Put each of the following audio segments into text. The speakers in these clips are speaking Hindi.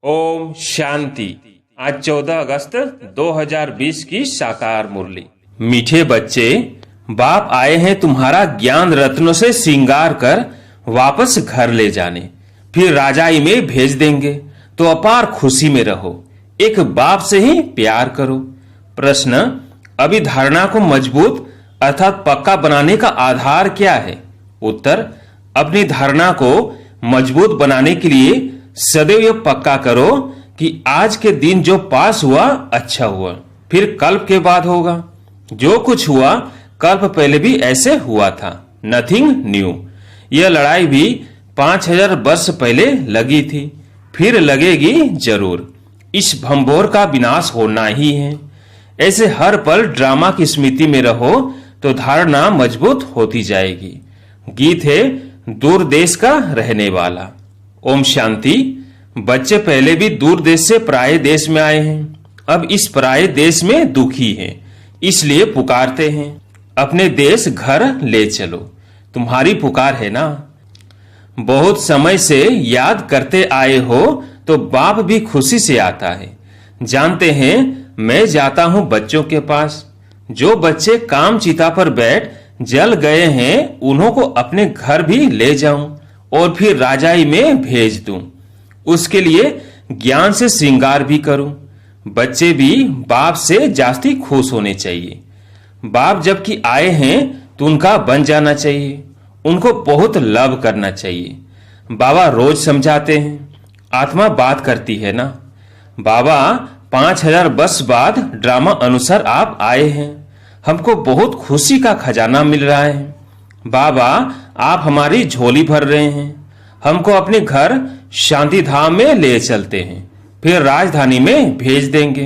ओम शांति। आज 14 अगस्त 2020 की साकार मुरली। मीठे बच्चे, बाप आए हैं तुम्हारा ज्ञान रत्नों से श्रृंगार कर वापस घर ले जाने, फिर राजाई में भेज देंगे। तो अपार खुशी में रहो, एक बाप से ही प्यार करो। प्रश्न: अभी धारणा को मजबूत अर्थात पक्का बनाने का आधार क्या है? उत्तर: अपनी धारणा को मजबूत बनाने के लिए सदैव यह पक्का करो कि आज के दिन जो पास हुआ अच्छा हुआ, फिर कल्प के बाद होगा। जो कुछ हुआ कल्प पहले भी ऐसे हुआ था, नथिंग न्यू। यह लड़ाई भी 5000 वर्ष पहले लगी थी, फिर लगेगी जरूर। इस भंबोर का विनाश होना ही है। ऐसे हर पल ड्रामा की स्मृति में रहो तो धारणा मजबूत होती जाएगी। गीत है दूर देश का रहने वाला। ओम शांति। बच्चे पहले भी दूर देश से पराये देश में आए हैं, अब इस पराये देश में दुखी हैं, इसलिए पुकारते हैं अपने देश घर ले चलो। तुम्हारी पुकार है ना। बहुत समय से याद करते आए हो तो बाप भी खुशी से आता है। जानते हैं मैं जाता हूं बच्चों के पास। जो बच्चे काम चिता पर बैठ जल गए हैं उन्हों को अपने घर भी ले जाऊं और फिर राजाई में भेज दूं। उसके लिए ज्ञान से श्रृंगार भी करूं। बच्चे भी बाप से जास्ती खुश होने चाहिए। बाप जबकि आए हैं तो उनका बन जाना चाहिए, उनको बहुत लव करना चाहिए। बाबा रोज समझाते हैं, आत्मा बात करती है ना। बाबा 5000 वर्ष बाद ड्रामा अनुसार आप आए हैं, हमको बहुत खुशी का खजाना मिल रहा है। बाबा आप हमारी झोली भर रहे हैं, हमको अपने घर शांति धाम में ले चलते हैं, फिर राजधानी में भेज देंगे।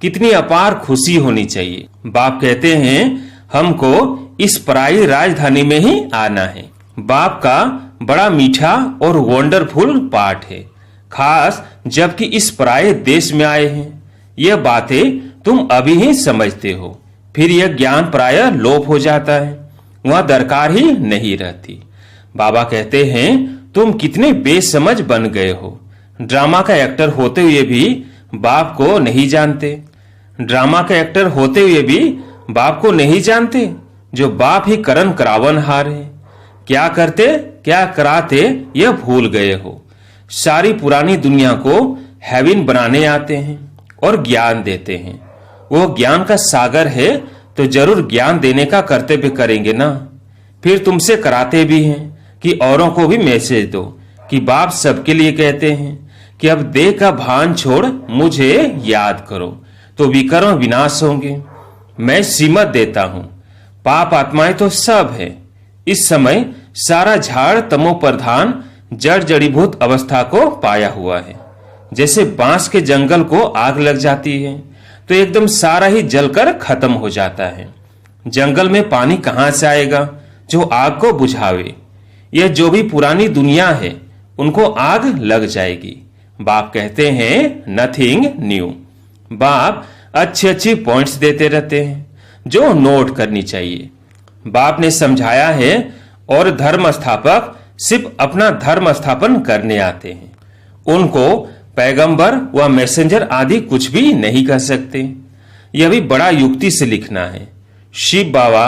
कितनी अपार खुशी होनी चाहिए। बाप कहते हैं हमको इस पराई राजधानी में ही आना है। बाप का बड़ा मीठा और वंडरफुल पाठ है, खास जबकि इस पराये देश में आए हैं। यह बातें तुम अभी ही समझते हो, फिर यह ज्ञान प्राय लोप हो जाता है, वहां दरकार ही नहीं रहती। बाबा कहते हैं तुम कितने बेसमझ बन गए हो। ड्रामा का एक्टर होते हुए भी बाप को नहीं जानते। ड्रामा का एक्टर होते हुए भी बाप को नहीं जानते, जो बाप ही करण करावन हार है। क्या करते क्या कराते यह भूल गए हो। सारी पुरानी दुनिया को हेवन बनाने आते हैं और ज्ञान देते हैं। वो ज्ञान का सागर है तो जरूर ज्ञान देने का कर्तव्य करेंगे ना। फिर तुमसे कराते भी हैं कि औरों को भी मैसेज दो कि बाप सबके लिए कहते हैं कि अब देह का भान छोड़ मुझे याद करो तो विकर्म विनाश होंगे। मैं सीमत देता हूं, पाप आत्माएं तो सब है। इस समय सारा झाड़ तमो प्रधान जड़ जड़ीभूत अवस्था को पाया हुआ है। जैसे बांस के जंगल को आग लग जाती है तो एकदम सारा ही जलकर खत्म हो जाता है। जंगल में पानी कहां से आएगा जो आग को बुझावे। यह जो भी पुरानी दुनिया है उनको आग लग जाएगी। बाप कहते हैं नथिंग न्यू। बाप अच्छी पॉइंट्स देते रहते हैं जो नोट करनी चाहिए। बाप ने समझाया है और धर्म स्थापक सिर्फ अपना धर्म स्थापन करने आते हैं। उनको पैगंबर व मैसेंजर आदि कुछ भी नहीं कर सकते। यह भी बड़ा युक्ति से लिखना है। शिव बाबा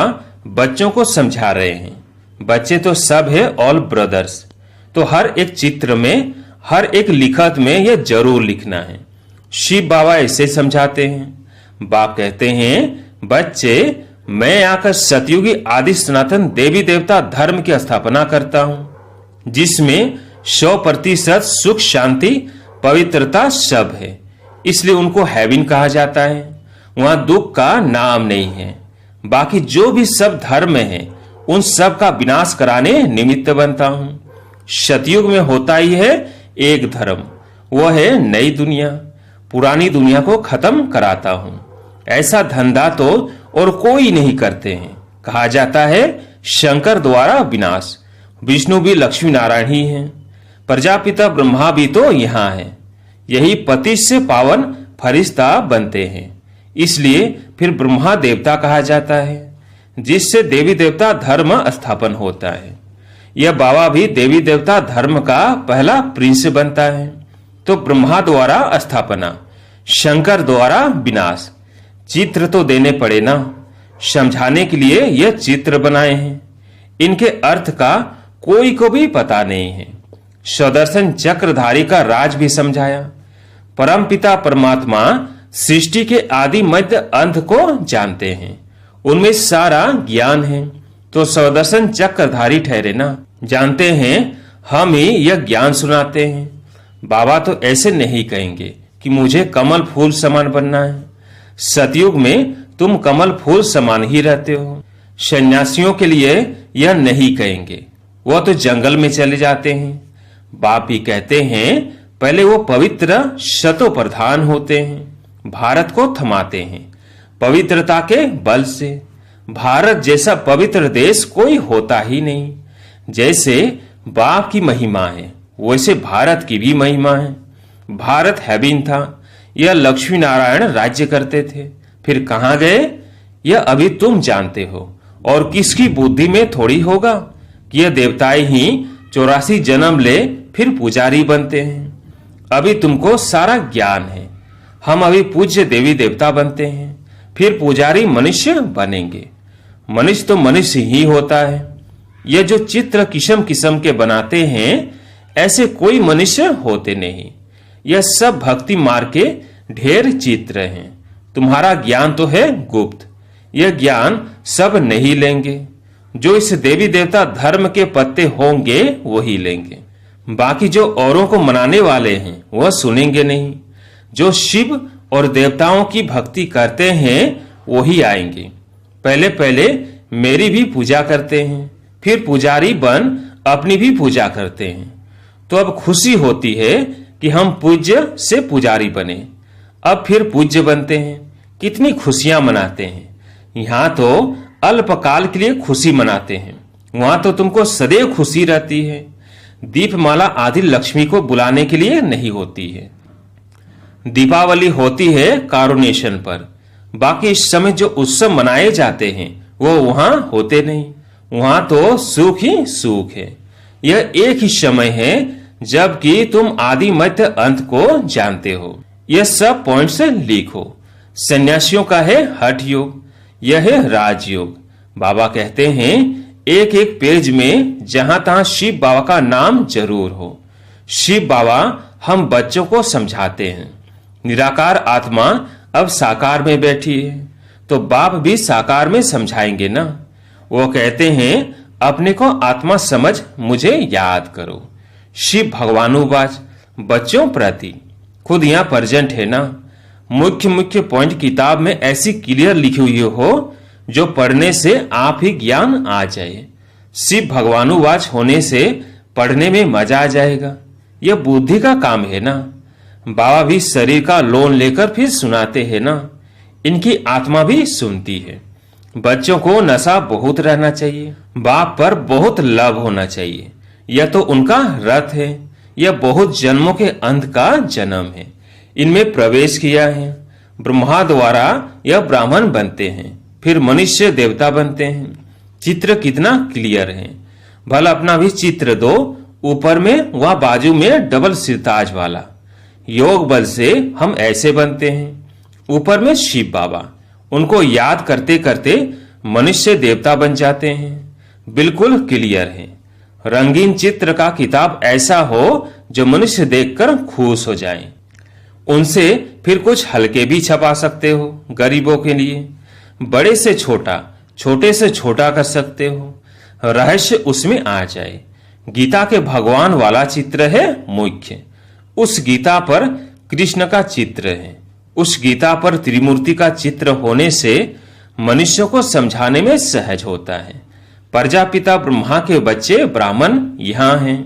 बच्चों को समझा रहे हैं। बच्चे तो सब है ऑल ब्रदर्स, तो हर एक चित्र में हर एक लिखत में यह जरूर लिखना है। शिव बाबा ऐसे समझाते हैं। बाप कहते हैं बच्चे मैं आकर सतयुगी आदि सनातन देवी देवता धर्म की स्थापना करता हूं, जिसमें 100% सुख शांति पवित्रता सब है। इसलिए उनको हेवन कहा जाता है। वहां दुख का नाम नहीं है। बाकी जो भी सब धर्म है उन सब का विनाश कराने निमित्त बनता हूं। सतयुग में होता ही है एक धर्म, वह है नई दुनिया। पुरानी दुनिया को खत्म कराता हूं। ऐसा धंधा तो और कोई नहीं करते हैं। कहा जाता है शंकर द्वारा विनाश। विष्णु भी लक्ष्मी नारायण ही हैं। प्रजापिता ब्रह्मा भी तो यहाँ है। यही पति से पावन फरिश्ता बनते हैं, इसलिए फिर ब्रह्मा देवता कहा जाता है, जिससे देवी देवता धर्म स्थापन होता है। यह बाबा भी देवी देवता धर्म का पहला प्रिंस बनता है। तो ब्रह्मा द्वारा स्थापना, शंकर द्वारा विनाश। चित्र तो देने पड़े ना, समझाने के लिए यह चित्र बनाए हैं। इनके अर्थ का कोई को भी पता नहीं है। सुदर्शन चक्रधारी का राज भी समझाया। परमपिता परमात्मा सृष्टि के आदि मध्य अंत को जानते हैं, उनमें सारा ज्ञान है, तो सुदर्शन चक्रधारी ठहरे ना। जानते हैं हम ही यह ज्ञान सुनाते हैं। बाबा तो ऐसे नहीं कहेंगे कि मुझे कमल फूल समान बनना है। सतयुग में तुम कमल फूल समान ही रहते हो। सन्यासियों के लिए यह नहीं कहेंगे, वह तो जंगल में चले जाते हैं। बाप भी कहते हैं पहले वो पवित्र शतो प्रधान होते हैं, भारत को थमाते हैं पवित्रता के बल से। भारत जैसा पवित्र देश कोई होता ही नहीं। जैसे बाप की महिमा है वैसे भारत की भी महिमा है। भारत हैबिन था, यह लक्ष्मी नारायण राज्य करते थे, फिर कहां गए यह अभी तुम जानते हो। और किसकी बुद्धि में थोड़ी होगा कि यह देवताएं ही 84 जन्म ले फिर पुजारी बनते हैं। अभी तुमको सारा ज्ञान है। हम अभी पूज्य देवी देवता बनते हैं, फिर पुजारी मनुष्य बनेंगे। मनुष्य तो मनुष्य ही होता है। यह जो चित्र किस्म किस्म के बनाते हैं ऐसे कोई मनुष्य होते नहीं। यह सब भक्ति मार्ग के ढेर चित्र हैं। तुम्हारा ज्ञान तो है गुप्त, यह ज्ञान सब नहीं लेंगे। जो इस देवी देवता धर्म के पत्ते होंगे वही लेंगे। बाकी जो औरों को मनाने वाले हैं वह सुनेंगे नहीं। जो शिव और देवताओं की भक्ति करते हैं वही आएंगे। पहले पहले मेरी भी पूजा करते हैं, फिर पुजारी बन अपनी भी पूजा करते हैं। तो अब खुशी होती है कि हम पूज्य से पुजारी बने, अब फिर पूज्य बनते हैं। कितनी खुशियां मनाते हैं। यहाँ तो अल्पकाल के लिए खुशी मनाते हैं, वहां तो तुमको सदैव खुशी रहती है। दीपमाला आदि लक्ष्मी को बुलाने के लिए नहीं होती है। दीपावली होती है कारुनेशन पर, बाकी इस समय जो उत्सव मनाए जाते हैं वो वहां होते नहीं। वहां तो सुख ही सुख है। यह एक ही समय है जबकि तुम आदि मध्य अंत को जानते हो। यह सब पॉइंट से लिखो। सन्यासियों का है हठ योग, यह है राजयोग। बाबा कहते हैं एक एक पेज में जहां तहां शिव बाबा का नाम जरूर हो। शिव बाबा हम बच्चों को समझाते हैं निराकार आत्मा अब साकार में बैठी है, तो बाप भी साकार में समझाएंगे ना। वो कहते हैं अपने को आत्मा समझ मुझे याद करो। शिव भगवानुवाच बच्चों प्रति खुद यहाँ प्रेजेंट है ना। मुख्य मुख्य पॉइंट किताब में ऐसी क्लियर लिखी हुई हो जो पढ़ने से आप ही ज्ञान आ जाए। शिव भगवानुवाच होने से पढ़ने में मजा आ जाएगा। यह बुद्धि का काम है ना। बाबा भी शरीर का लोन लेकर फिर सुनाते हैं ना। इनकी आत्मा भी सुनती है। बच्चों को नशा बहुत रहना चाहिए, बाप पर बहुत लव होना चाहिए। यह तो उनका रथ है। यह बहुत जन्मों के अंत का जन्म है। इनमें प्रवेश किया है। ब्रह्मा द्वारा यह ब्राह्मण बनते हैं, फिर मनुष्य देवता बनते हैं। चित्र कितना क्लियर है। भला अपना भी चित्र दो, ऊपर में वह बाजू में डबल सिरताज वाला। योग बल से हम ऐसे बनते हैं। ऊपर में शिव बाबा, उनको याद करते करते मनुष्य देवता बन जाते हैं। बिल्कुल क्लियर है। रंगीन चित्र का किताब ऐसा हो जो मनुष्य देखकर खुश हो जाए। उनसे फिर कुछ हल्के भी छपा सकते हो गरीबों के लिए। बड़े से छोटा, छोटे से छोटा कर सकते हो, रहस्य उसमें आ जाए। गीता के भगवान वाला चित्र है मुख्य। उस गीता पर कृष्ण का चित्र है। उस गीता पर त्रिमूर्ति का चित्र होने से मनुष्य को समझाने में सहज होता है। प्रजापिता ब्रह्मा के बच्चे ब्राह्मण यहाँ हैं।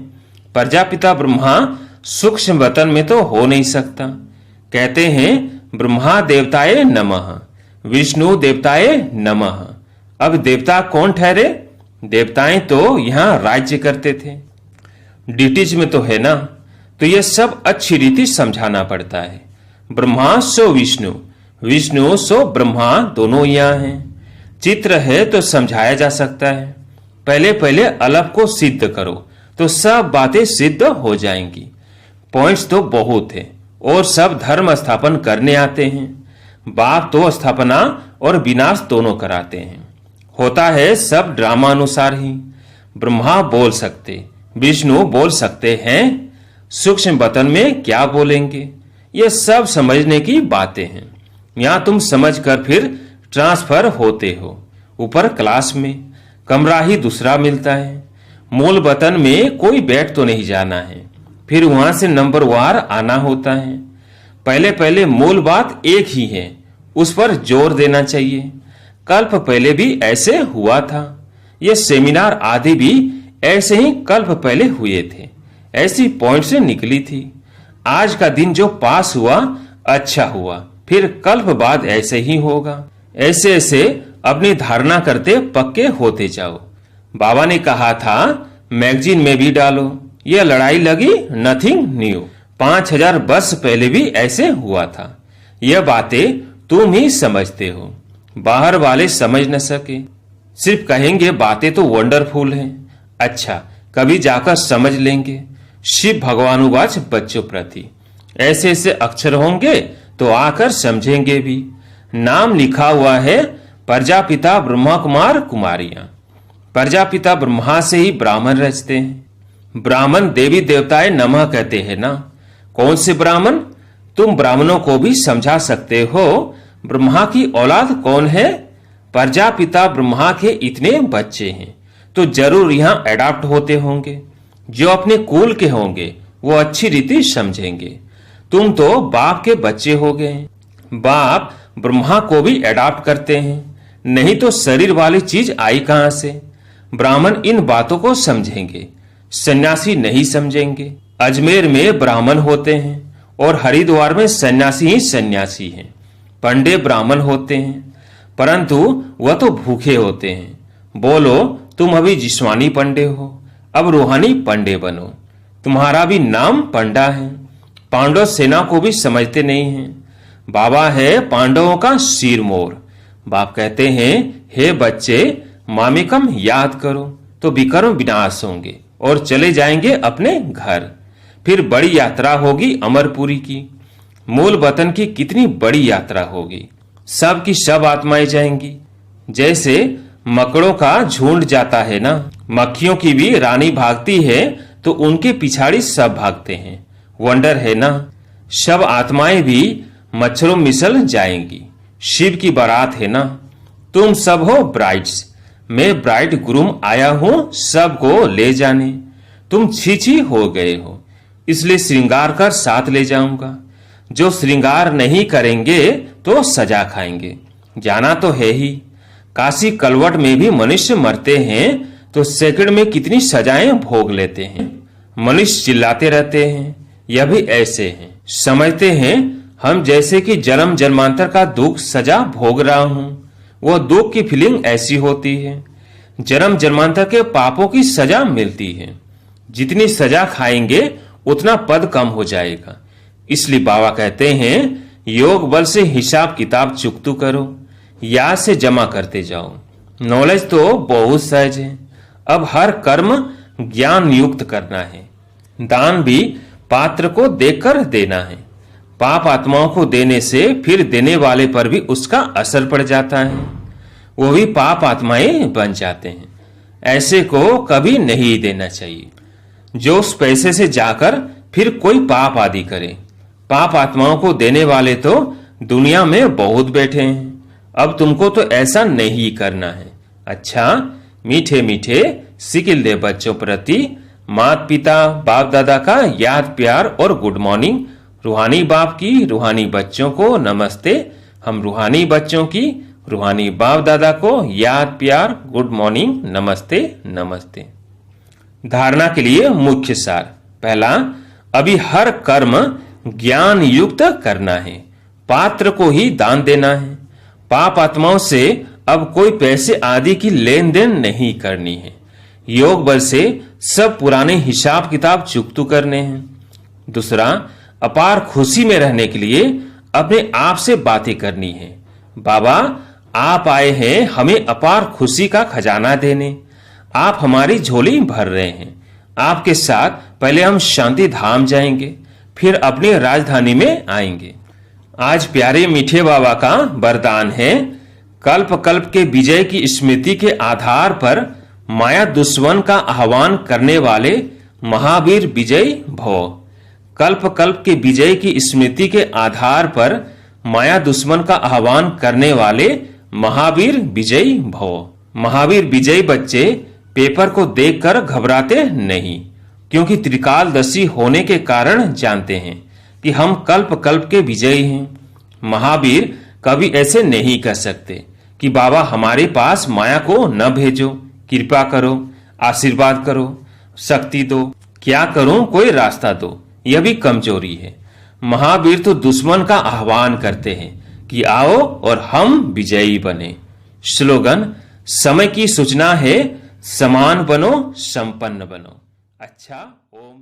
प्रजापिता ब्रह्मा सूक्ष्म वतन में तो हो नहीं सकता। कहते हैं ब्रह्मा देवताए नमः, विष्णु देवताए नमः। अब देवता कौन ठहरे? देवताएं तो यहाँ राज्य करते थे। डिटीज में तो है ना। तो यह सब अच्छी रीति समझाना पड़ता है। ब्रह्मा सो विष्णु, विष्णु सो ब्रह्मा, दोनों यहाँ हैं। चित्र है तो समझाया जा सकता है। पहले पहले अलग को सिद्ध करो तो सब बातें सिद्ध हो जाएंगी। पॉइंट्स तो बहुत है और सब धर्म स्थापन करने आते हैं। बाप तो स्थापना और विनाश दोनों कराते हैं। होता है सब ड्रामा अनुसार ही। ब्रह्मा बोल सकते, विष्णु बोल सकते हैं, सूक्ष्म वतन में क्या बोलेंगे, ये सब समझने की बातें हैं। यहाँ तुम समझकर फिर ट्रांसफर होते हो। ऊपर क्लास में कमरा ही दूसरा मिलता है। मूल वतन में कोई बैठ तो नहीं जाना है, फिर वहां से नंबर वार आना होता है। पहले पहले मूल बात एक ही है, उस पर जोर देना चाहिए। कल्प पहले भी ऐसे हुआ था। ये सेमिनार आदि भी ऐसे ही कल्प पहले हुए थे, ऐसी पॉइंट से निकली थी। आज का दिन जो पास हुआ अच्छा हुआ, फिर कल्प बाद ऐसे ही होगा। ऐसे ऐसे अपनी धारणा करते पक्के होते जाओ। बाबा ने कहा था मैगजीन में भी डालो, यह लड़ाई लगी नथिंग न्यू। 5000 वर्ष पहले भी ऐसे हुआ था। यह बातें तुम ही समझते हो, बाहर वाले समझ न सके। सिर्फ कहेंगे बातें तो वंडरफुल हैं। अच्छा, कभी जाकर समझ लेंगे। शिव भगवानुवाच बच्चों प्रति ऐसे ऐसे अक्षर होंगे तो आकर समझेंगे भी। नाम लिखा हुआ है प्रजापिता ब्रह्मा कुमार कुमारियां। प्रजापिता ब्रह्मा से ही ब्राह्मण रचते हैं। ब्राह्मण देवी देवताएं नमः कहते हैं ना। कौन से ब्राह्मण? तुम ब्राह्मणों को भी समझा सकते हो ब्रह्मा की औलाद कौन है। प्रजापिता ब्रह्मा के इतने बच्चे हैं तो जरूर यहाँ एडाप्ट होते होंगे। जो अपने कुल के होंगे वो अच्छी रीति समझेंगे। तुम तो बाप के बच्चे हो गए। बाप ब्रह्मा को भी एडाप्ट करते हैं, नहीं तो शरीर वाली चीज आई कहां से। ब्राह्मण इन बातों को समझेंगे, सन्यासी नहीं समझेंगे। अजमेर में ब्राह्मण होते हैं और हरिद्वार में सन्यासी ही सन्यासी हैं। पंडे ब्राह्मण होते हैं परंतु वह तो भूखे होते हैं। बोलो तुम अभी जिस्मानी पंडे हो, अब रूहानी पंडे बनो। तुम्हारा भी नाम पंडा है। पांडव सेना को भी समझते नहीं हैं। बाबा है पांडवों का सिरमौर। बाप कहते हैं हे बच्चे मामिकम याद करो तो विकर्म विनाश होंगे और चले जाएंगे अपने घर। फिर बड़ी यात्रा होगी अमरपुरी की। मूल वतन की कितनी बड़ी यात्रा होगी। सब की सब आत्माएं जाएंगी। जैसे मकड़ों का झुंड जाता है ना, मक्खियों की भी रानी भागती है तो उनके पिछाड़ी सब भागते हैं। वंडर है ना। सब आत्माएं भी मच्छरों मिसल जाएंगी। शिव की बारात है ना। तुम सब हो ब्राइड्स, मैं ब्राइड ग्रूम आया हूं सबको ले जाने। तुम छीछी हो गए हो, इसलिए श्रृंगार कर साथ ले जाऊंगा। जो श्रृंगार नहीं करेंगे तो सजा खाएंगे। जाना तो है ही। काशी कलवट में भी मनुष्य मरते हैं तो सेकंड में कितनी सजाएं भोग लेते हैं। मनुष्य चिल्लाते रहते हैं, यह भी ऐसे हैं। समझते हैं हम जैसे कि जन्म जन्मांतर का दुख सजा भोग रहा हूं। वो दुख की फीलिंग ऐसी होती है। जन्म जन्मांतर के पापों की सजा मिलती है। जितनी सजा खाएंगे उतना पद कम हो जाएगा। इसलिए बाबा कहते हैं योग बल से हिसाब किताब चुकतू करो, याद से जमा करते जाओ। नॉलेज तो बहुत सहज है। अब हर कर्म ज्ञान युक्त करना है। दान भी पात्र को देकर देना है। पाप आत्माओं को देने से फिर देने वाले पर भी उसका असर पड़ जाता है। वो भी पाप आत्माएं बन जाते हैं। ऐसे को कभी नहीं देना चाहिए जो उस पैसे से जाकर फिर कोई पाप आदि करे। पाप आत्माओं को देने वाले तो दुनिया में बहुत बैठे हैं। अब तुमको तो ऐसा नहीं करना है। अच्छा, मीठे मीठे सिकिल दे बच्चों प्रति माता पिता बाप दादा का याद प्यार और गुड मॉर्निंग। रूहानी बाप की रूहानी बच्चों को नमस्ते। हम रूहानी बच्चों की रूहानी बाप दादा को याद प्यार गुड मॉर्निंग नमस्ते नमस्ते। धारणा के लिए मुख्य सार। पहला, अभी हर कर्म ज्ञान युक्त करना है। पात्र को ही दान देना है। पाप आत्माओं से अब कोई पैसे आदि की लेन देन नहीं करनी है। योग बल से सब पुराने हिसाब किताब चुकतू करने हैं। दूसरा, अपार खुशी में रहने के लिए अपने आप से बातें करनी है। बाबा आप आए हैं हमें अपार खुशी का खजाना देने। आप हमारी झोली भर रहे हैं। आपके साथ पहले हम शांति धाम जाएंगे, फिर अपनी राजधानी में आएंगे। आज प्यारे मीठे बाबा का वरदान है, कल्प कल्प के विजय की स्मृति के आधार पर माया दुश्मन का आह्वान करने वाले महावीर विजयी भव। कल्प कल्प के विजय की स्मृति के आधार पर माया दुश्मन का आह्वान करने वाले महावीर विजयी भव। महावीर विजयी बच्चे पेपर को देखकर घबराते नहीं, क्योंकि त्रिकालदर्शी होने के कारण जानते हैं कि हम कल्प कल्प के विजयी हैं। महावीर कभी ऐसे नहीं कर सकते कि बाबा हमारे पास माया को न भेजो, कृपा करो, आशीर्वाद करो, शक्ति दो, क्या करूं, कोई रास्ता दो। यह भी कमजोरी है। महावीर तो दुश्मन का आह्वान करते हैं कि आओ और हम विजयी बने। स्लोगन समय की सूचना है, समान बनो, संपन्न बनो। अच्छा, ओम